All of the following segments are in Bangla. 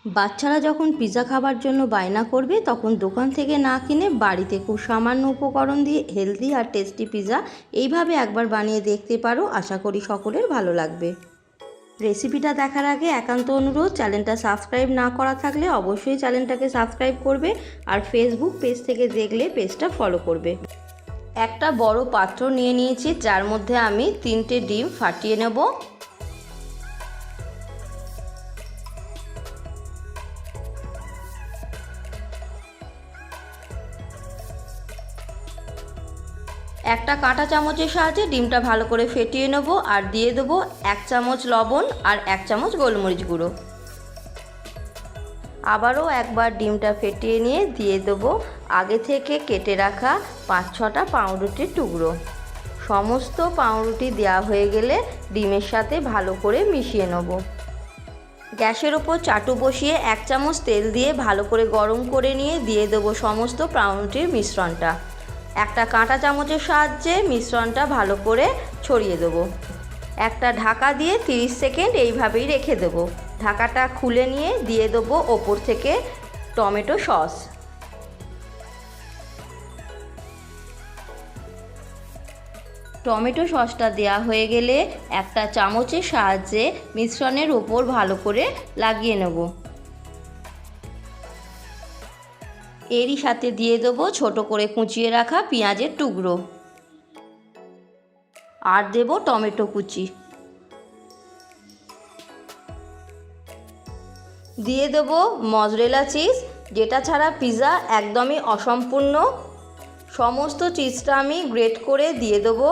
বাচ্চারা যখন পিৎজা খাবার জন্য বায়না করবে তখন দোকান থেকে না কিনে বাড়িতে খুব সামান্য উপকরণ দিয়ে হেলদি আর টেস্টি পিৎজা এইভাবে একবার বানিয়ে দেখতে পারো। আশা করি সকলের ভালো লাগবে। রেসিপিটা দেখার আগে একান্ত অনুরোধ, চ্যানেলটা সাবস্ক্রাইব না করা থাকলে অবশ্যই চ্যানেলটাকে সাবস্ক্রাইব করবে আর ফেসবুক পেজ থেকে দেখলে পেজটা ফলো করবে। একটা বড় পাত্র নিয়ে নিয়েছি, যার মধ্যে আমি 3টে ডিম ফাটিয়ে নেব। একটা কাঁটা চামচের সাহায্যে ডিমটা ভালো করে ফেটিয়ে নেব আর দিয়ে দেবো 1 চামচ লবণ আর 1 চামচ গোলমরিচ গুঁড়ো। আবারও একবার ডিমটা ফেটিয়ে নিয়ে দিয়ে দেবো আগে থেকে কেটে রাখা 5-6টা পাউরুটির টুকরো। সমস্ত পাউরুটি দেওয়া হয়ে গেলে ডিমের সাথে ভালো করে মিশিয়ে নেব। গ্যাসের ওপর চাটু বসিয়ে 1 চামচ তেল দিয়ে ভালো করে গরম করে নিয়ে দিয়ে দেবো সমস্ত পাউরুটির মিশ্রণটা। একটা কাঁটা চামচের সাহায্যে মিশ্রণটা ভালো করে ছড়িয়ে দেবো। একটা ঢাকা দিয়ে 30 সেকেন্ড এইভাবেই রেখে দেবো। ঢাকাটা খুলে নিয়ে দিয়ে দেবো ওপর থেকে টমেটো সস। টমেটো সসটা দেওয়া হয়ে গেলে একটা চামচের সাহায্যে মিশ্রণের ওপর ভালো করে লাগিয়ে নেব। এরই সাথে দিয়ে দেবো ছোট করে কুচিয়ে রাখা পেঁয়াজের টুকরো আর দেব টমেটো কুচি। দিয়ে দেবো মজরেলা চিজ, যেটা ছাড়া পিৎজা একদমই অসম্পূর্ণ। সমস্ত চিজটা আমি গ্রেট করে দিয়ে দেবো।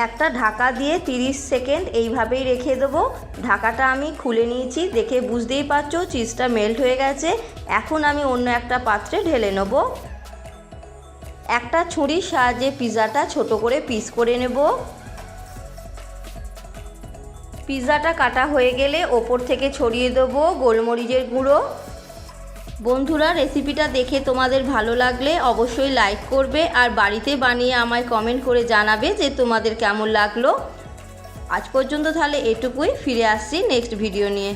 একটা ঢাকা দিয়ে 30 সেকেন্ড এইভাবেই রেখে দেবো। ঢাকাটা আমি খুলে নিয়েছি, দেখে বুঝতেই পারছো চিজটা মেল্ট হয়ে গেছে। এখন আমি অন্য একটা পাত্রে ঢেলে নেব। একটা ছুরির সাহায্যে পিৎজাটা ছোট করে পিস করে নেব। পিৎজাটা কাটা হয়ে গেলে ওপর থেকে ছড়িয়ে দেবো গোলমরিচের গুঁড়ো। বন্ধুরা, রেসিপিটা দেখে তোমাদের ভালো লাগলে অবশ্যই লাইক করবে আর বাড়িতে বানিয়ে আমায় কমেন্ট করে জানাবে যে তোমাদের কেমন লাগলো। আজ পর্যন্ত তাহলে এটুকুই, ফিরে আসছি নেক্সট ভিডিও নিয়ে।